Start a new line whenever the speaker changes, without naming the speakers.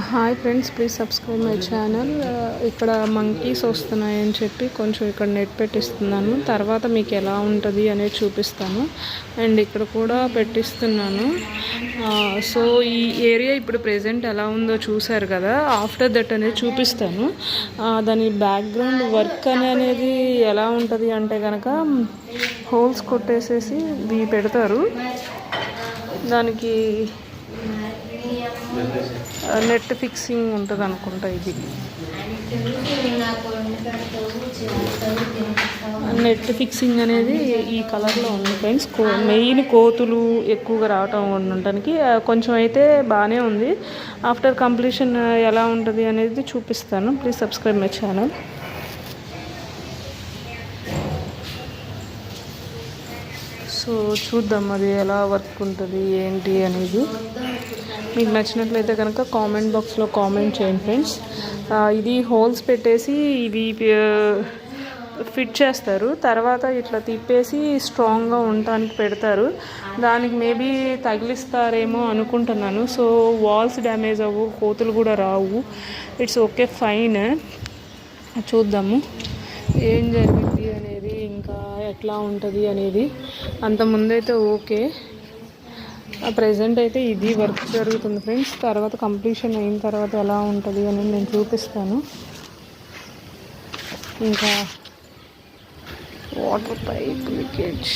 Hi friends, please subscribe my channel. ఇక్కడ monkeys వస్తున్నాయని చెప్పి కొంచెం ఇక్కడ నెట్ పెట్టిస్తున్నాను. తర్వాత మీకు ఎలా ఉంటుంది అనేది చూపిస్తాను. అండ్ ఇక్కడ కూడా పెట్టిస్తున్నాను. సో ఈ ఏరియా ఇప్పుడు ప్రెజెంట్ ఎలా ఉందో చూసారు కదా. ఆఫ్టర్ దట్ అనేది చూపిస్తాను. దాని బ్యాక్గ్రౌండ్ వర్క్ అనేది ఎలా ఉంటుంది అంటే కనుక హోల్స్ కొట్టేసేసి ఇవి పెడతారు. దానికి నెట్ ఫిక్సింగ్ ఉంటుంది అనుకుంటా. ఇది నెట్ ఫిక్సింగ్ అనేది ఈ కలర్లో ఉంది ఫ్రెండ్స్. మెయిన్ కోతులు ఎక్కువగా రావటం ఉండటానికి కొంచెం అయితే బాగానే ఉంది. ఆఫ్టర్ కంప్లీషన్ ఎలా ఉంటుంది అనేది చూపిస్తాను. Please subscribe my channel. So చూద్దాం అది ఎలా వర్క్ ఉంటుంది ఏంటి అనేది. మీకు నచ్చినట్లయితే కనుక కామెంట్ బాక్స్లో కామెంట్ చేయండి ఫ్రెండ్స్. ఇది హోల్స్ పెట్టేసి ఇవి ఫిట్ చేస్తారు. తర్వాత ఇట్లా తిప్పేసి స్ట్రాంగ్గా ఉండటానికి పెడతారు. దానికి మేబీ తగిలిస్తారేమో అనుకుంటున్నాను. సో వాల్స్ డ్యామేజ్ అవ్వు, కోతులు కూడా రావు. It's okay, fine. చూద్దాము ఏం జరిగింది అనేది, ఇంకా ఎట్లా ఉంటుంది అనేది. అంతకుముందైతే ఓకే. ప్రెజెంట్ అయితే ఇది వర్క్ జరుగుతుంది ఫ్రెండ్స్. తర్వాత కంప్లీషన్ అయిన తర్వాత ఎలా ఉంటుంది అనేది నేను చూపిస్తాను. ఇంకా వాటర్ పైప్ లీకేజ్